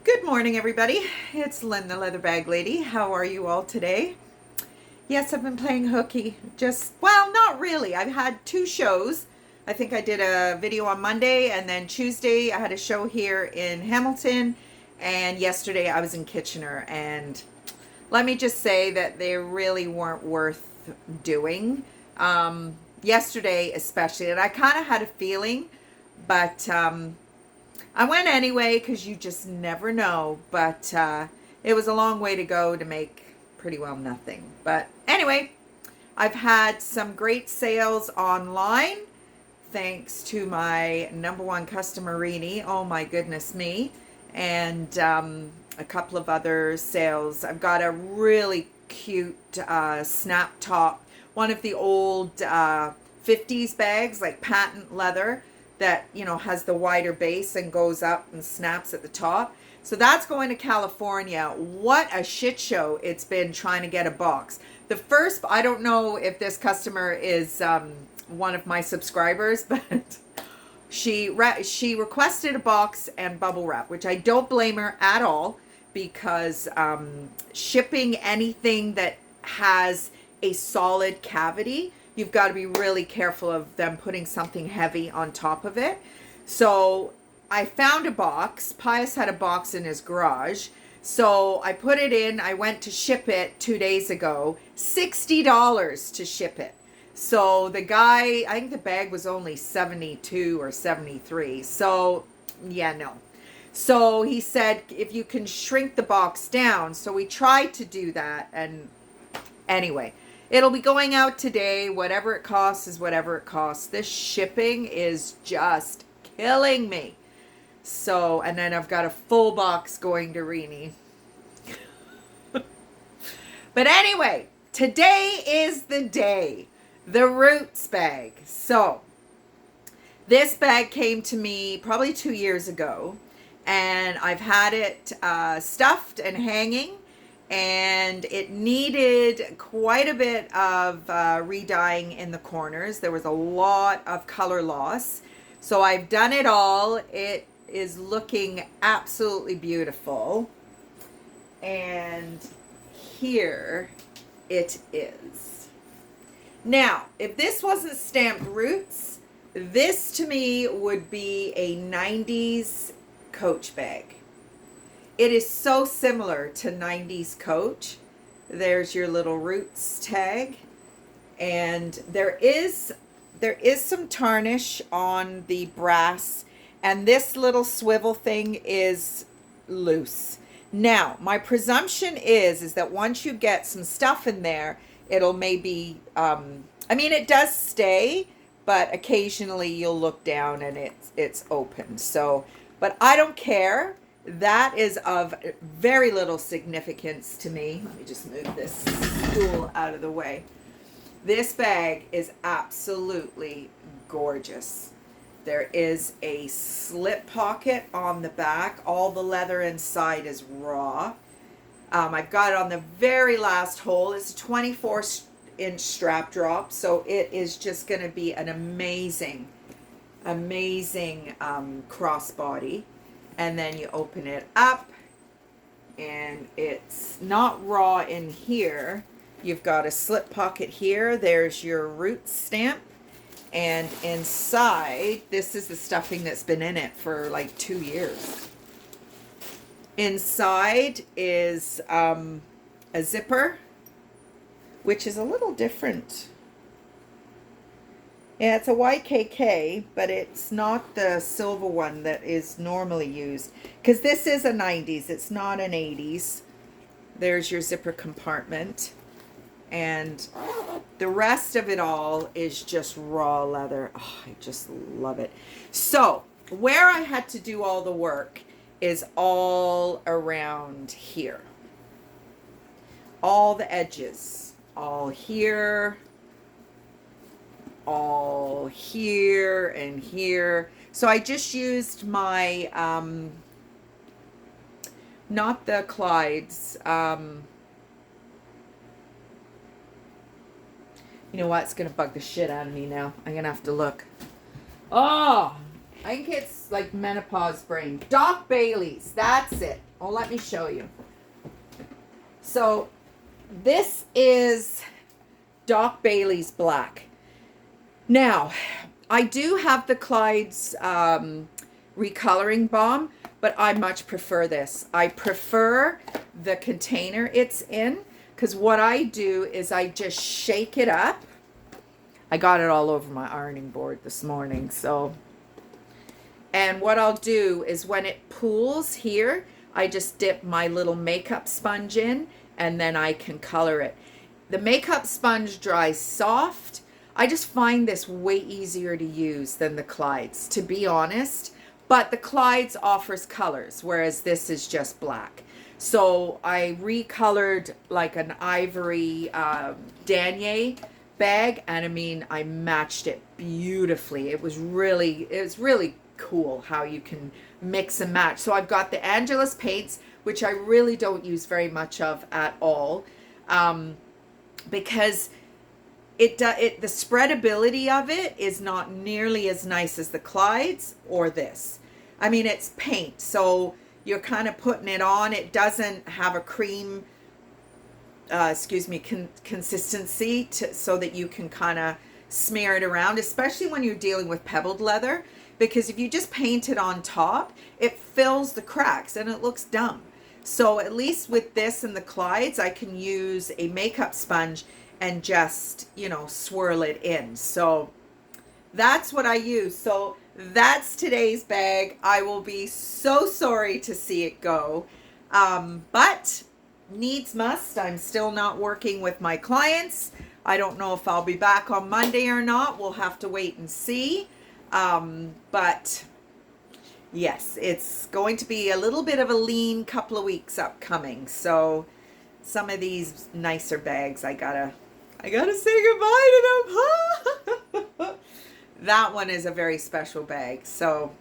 Good morning, everybody. It's Lynn, the leather bag lady. How are you all today? Yes, I've been playing hooky. Well, not really. I've had two shows. I think I did a video on Monday, and then Tuesday I had a show here in Hamilton, and yesterday I was in Kitchener. And let me just say that they really weren't worth doing. Yesterday, especially, and I kind of had a feeling, but I went anyway because you just never know, but it was a long way to go to make pretty well nothing. But anyway, I've had some great sales online thanks to my number one customer, Rini. Oh my goodness me. And a couple of other sales. I've got a really cute snap top, one of the old 50s bags, like patent leather, that, you know, has the wider base and goes up and snaps at the top. So that's going to California. What a shit show it's been trying to get a box. The first, I don't know if this customer is one of my subscribers, but she requested a box and bubble wrap, which I don't blame her at all, because shipping anything that has a solid cavity, you've got to be really careful of them putting something heavy on top of it. So I found a box. Pius had a box in his garage. So I put it in. I went to ship it 2 days ago. $60 to ship it. So the guy, I think the bag was only 72 or 73. So yeah, no. So he said, if you can shrink the box down. So we tried to do that. And anyway, it'll be going out today. Whatever it costs is whatever it costs. This shipping is just killing me. So, and then I've got a full box going to Rini. But anyway, today is the day. The Roots bag. So, this bag came to me probably 2 years ago. And I've had it stuffed and hanging. And it needed quite a bit of re-dyeing in the corners. There was a lot of color loss. So I've done it all. It is looking absolutely beautiful. And here it is. Now, if this wasn't stamped Roots, this to me would be a 90s Coach bag. It is so similar to 90s Coach. There's your little Roots tag. And there is some tarnish on the brass. And this little swivel thing is loose. Now, my presumption is that once you get some stuff in there, it'll maybe, I mean, it does stay, but occasionally you'll look down and it's open. So, but I don't care. That is of very little significance to me. Let me just move this stool out of the way. This bag is absolutely gorgeous. There is a slip pocket on the back. All the leather inside is raw. I've got it on the very last hole. It's a 24-inch strap drop, so it is just going to be an amazing crossbody. And then you open it up, and it's not raw in here. You've got a slip pocket here. There's your Roots stamp. And inside, this is the stuffing that's been in it for like 2 years. Inside is a zipper, which is a little different. Yeah, it's a YKK, but it's not the silver one that is normally used. Because this is a 90s, it's not an 80s. There's your zipper compartment. And the rest of it all is just raw leather. Oh, I just love it. So, where I had to do all the work is all around here. All the edges. All here. All here and here. So I just used my, not the Clydes, you know what, it's going to bug the shit out of me now. I'm going to have to look. Oh, I think it's like menopause brain. Doc Bailey's. That's it. Oh, let me show you. So this is Doc Bailey's black. Now, I do have the Clyde's recoloring balm, but I much prefer this. I prefer the container it's in, because what I do is I just shake it up. I got it all over my ironing board this morning, so. And what I'll do is when it pools here, I just dip my little makeup sponge in, and then I can color it. The makeup sponge dries soft. I just find this way easier to use than the Clyde's, to be honest. But the Clyde's offers colors, whereas this is just black. So I recolored like an ivory denier bag, and I mean, I matched it beautifully. It was really cool how you can mix and match. So I've got the Angelus paints, which I really don't use very much of at all, because the spreadability of it is not nearly as nice as the Clyde's or this. I mean, it's paint, so you're kind of putting it on. It doesn't have a cream, consistency so that you can kind of smear it around, especially when you're dealing with pebbled leather, because if you just paint it on top, it fills the cracks and it looks dumb. So at least with this and the Clyde's, I can use a makeup sponge and just, you know, swirl it in. So that's what I use. So that's today's bag. I will be so sorry to see it go. But needs must. I'm still not working with my clients. I don't know if I'll be back on Monday or not. We'll have to wait and see. But yes, it's going to be a little bit of a lean couple of weeks upcoming. So some of these nicer bags, I gotta say goodbye to them. That one is a very special bag. So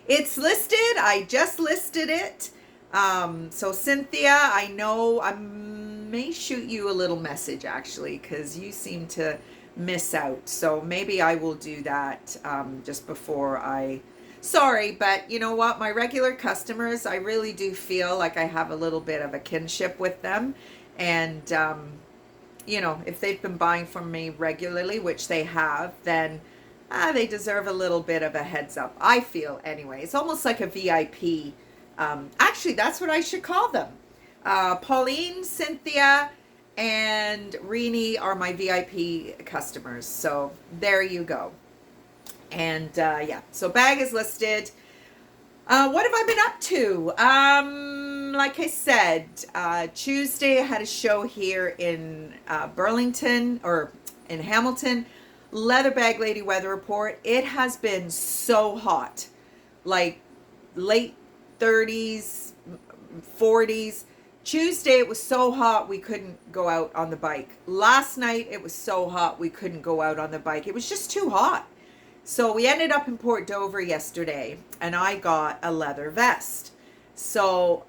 it's listed. I just listed it. So Cynthia, I know I may shoot you a little message actually, because you seem to miss out. So maybe I will do that just before sorry, but you know what? My regular customers, I really do feel like I have a little bit of a kinship with them. And, you know, if they've been buying from me regularly, which they have, then they deserve a little bit of a heads up. I feel anyway. It's almost like a VIP. Actually, that's what I should call them. Pauline, Cynthia, and Rini are my VIP customers. So there you go. And yeah, so bag is listed. What have I been up to? Like I said, Tuesday I had a show here in Burlington, or in Hamilton. Leather Bag Lady weather report. It has been so hot, like late 30s, 40s. Tuesday it was so hot we couldn't go out on the bike. Last night it was so hot we couldn't go out on the bike. It was just too hot. So we ended up in Port Dover yesterday, and I got a leather vest. So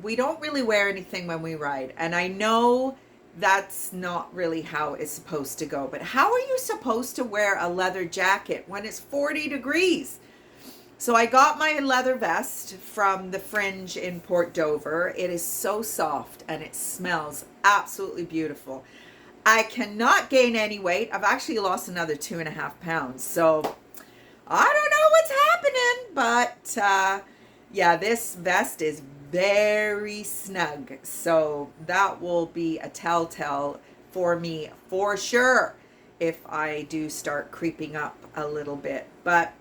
we don't really wear anything when we ride, and I know that's not really how it's supposed to go. But how are you supposed to wear a leather jacket when it's 40 degrees? So I got my leather vest from the Fringe in Port Dover. It is so soft and it smells absolutely beautiful. I cannot gain any weight. I've actually lost another 2.5 pounds. So I don't know what's happening, but yeah, this vest is very snug. So that will be a telltale for me for sure if I do start creeping up a little bit. But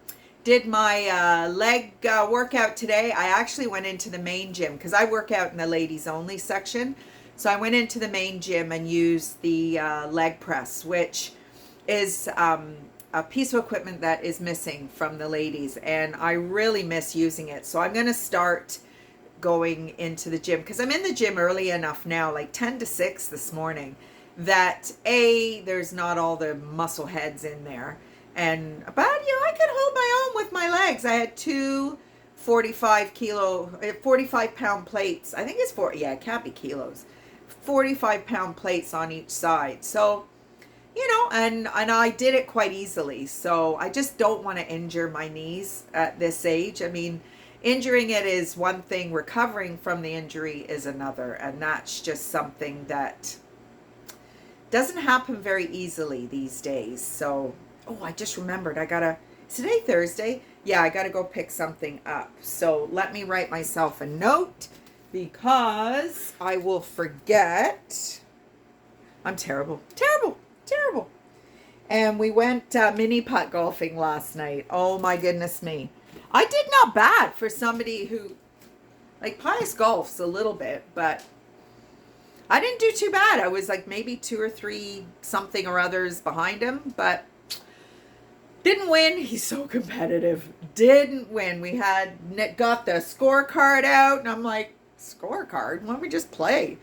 did my leg workout today. I actually went into the main gym because I work out in the ladies only section. So I went into the main gym and used the leg press, which is a piece of equipment that is missing from the ladies, and I really miss using it. So I'm going to start going into the gym, because I'm in the gym early enough now, like 10 to 6 this morning, that there's not all the muscle heads in there. And but I could hold my own with my legs. I had two 45 pound plates. I think it's it can't be kilos. 45 pound plates on each side. So and I did it quite easily. So I just don't want to injure my knees at this age. I mean, injuring it is one thing, recovering from the injury is another, and that's just something that doesn't happen very easily these days. So, oh, I just remembered, is today Thursday? Yeah, I gotta go pick something up. So let me write myself a note because I will forget. I'm terrible. And we went mini putt golfing last night. Oh my goodness me. I did not bad for somebody who, like, Pius golfs a little bit, but I didn't do too bad. I was like maybe 2 or 3 something or others behind him, but didn't win. He's so competitive. Didn't win. We got the scorecard out, and I'm like, scorecard? Why don't we just play?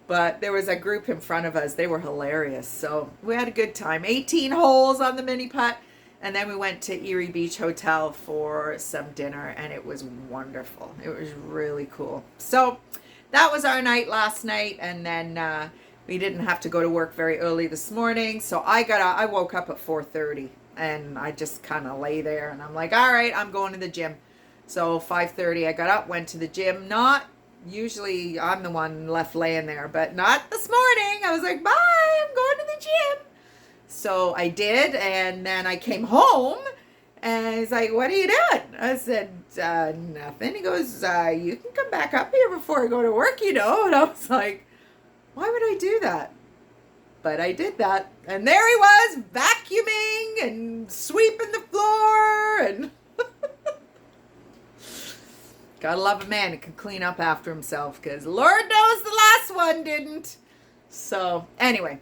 But there was a group in front of us. They were hilarious. So we had a good time. 18 holes on the mini putt. And then we went to Erie Beach Hotel for some dinner, and it was wonderful. It was really cool. So that was our night last night. And then we didn't have to go to work very early this morning. So I woke up at 4:30, and I just kind of lay there, and I'm like, all right, I'm going to the gym. So 5:30, I got up, went to the gym. Usually I'm the one left laying there, but not this morning. I was like, bye, I'm going to the gym. So I did, and then I came home, and he's like, what are you doing? I said, nothing. He goes, you can come back up here before I go to work, And I was like, why would I do that? But I did that, and there he was, vacuuming and sweeping the floor, and gotta love a man who can clean up after himself, because Lord knows the last one didn't. So anyway,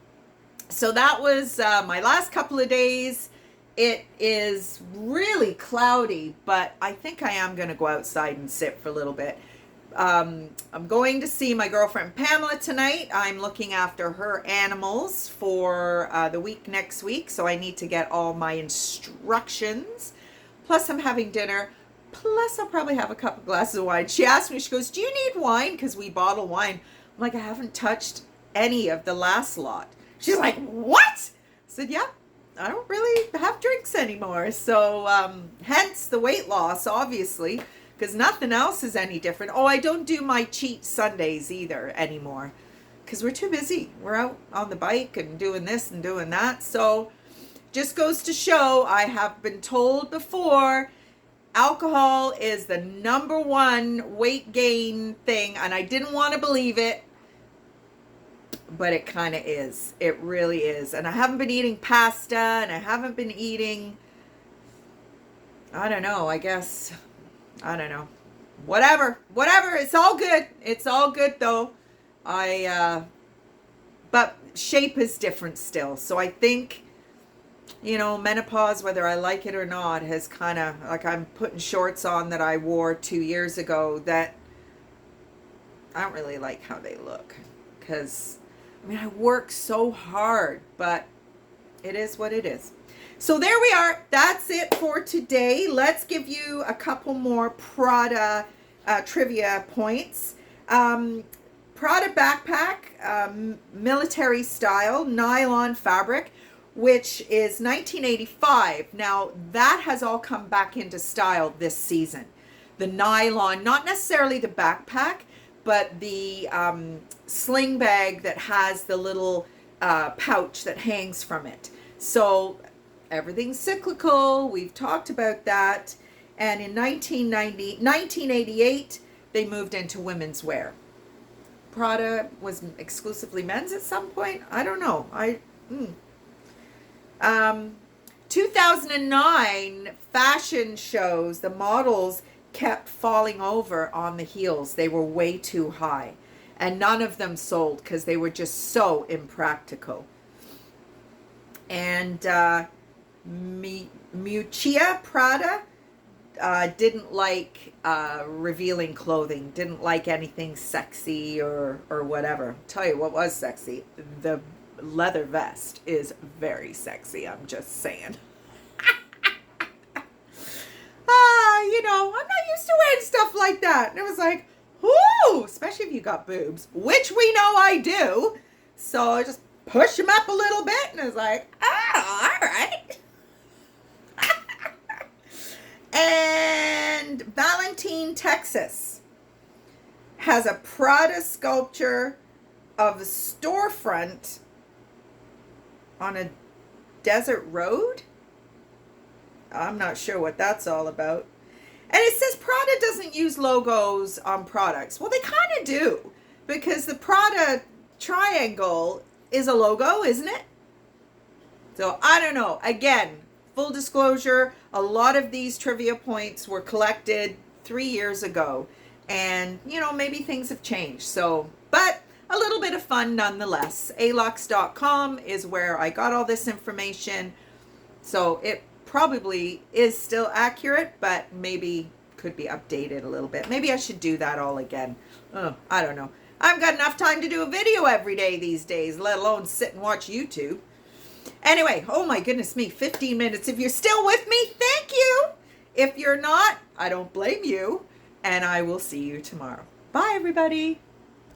so that was my last couple of days. It is really cloudy, but I think I am going to go outside and sit for a little bit. I'm going to see my girlfriend Pamela tonight. I'm looking after her animals for the week next week, so I need to get all my instructions. Plus I'm having dinner. Plus, I'll probably have a couple glasses of wine. She asked me, she goes, do you need wine? Because we bottle wine. I'm like, I haven't touched any of the last lot. She's like, what? I said, yeah, I don't really have drinks anymore. So, hence the weight loss, obviously, because nothing else is any different. Oh, I don't do my cheat Sundays either anymore because we're too busy. We're out on the bike and doing this and doing that. So, just goes to show, I have been told before, alcohol is the number one weight gain thing, and I didn't want to believe it, but it kind of is. It really is. And I haven't been eating pasta, and I haven't been eating, I don't know, whatever, it's all good. It's all good though. But shape is different still. So I think, menopause, whether I like it or not, has kind of, like, I'm putting shorts on that I wore 2 years ago that I don't really like how they look. Because, I work so hard, but it is what it is. So there we are. That's it for today. Let's give you a couple more Prada trivia points. Prada backpack, military style, nylon fabric, which is 1985. Now, that has all come back into style this season. The nylon, not necessarily the backpack, but the sling bag that has the little pouch that hangs from it. So everything's cyclical. We've talked about that. And in 1988, they moved into women's wear. Prada was exclusively men's at some point. I don't know. 2009 fashion shows, the models kept falling over on the heels. They were way too high, and none of them sold because they were just so impractical. And Miuccia Prada didn't like revealing clothing, didn't like anything sexy or whatever. I'll tell you what was sexy. The leather vest is very sexy, I'm just saying. I'm not used to wearing stuff like that. And it was like, whoo, especially if you got boobs, which we know I do. So I just push him up a little bit, and it's like, oh, all right. And Valentine, Texas has a Prada sculpture of a storefront on a desert road. I'm not sure what that's all about. And it says Prada doesn't use logos on products. Well, they kind of do, because the Prada triangle is a logo, isn't it? So I don't know. Again, full disclosure, a lot of these trivia points were collected 3 years ago. And, you know, maybe things have changed. So, but a little bit of fun nonetheless. alux.com is where I got all this information. So it probably is still accurate, but maybe could be updated a little bit. Maybe I should do that all again. Oh, I don't know. I've got enough time to do a video every day these days, let alone sit and watch YouTube. Anyway, oh my goodness me, 15 minutes. If you're still with me, thank you. If you're not, I don't blame you. And I will see you tomorrow. Bye, everybody.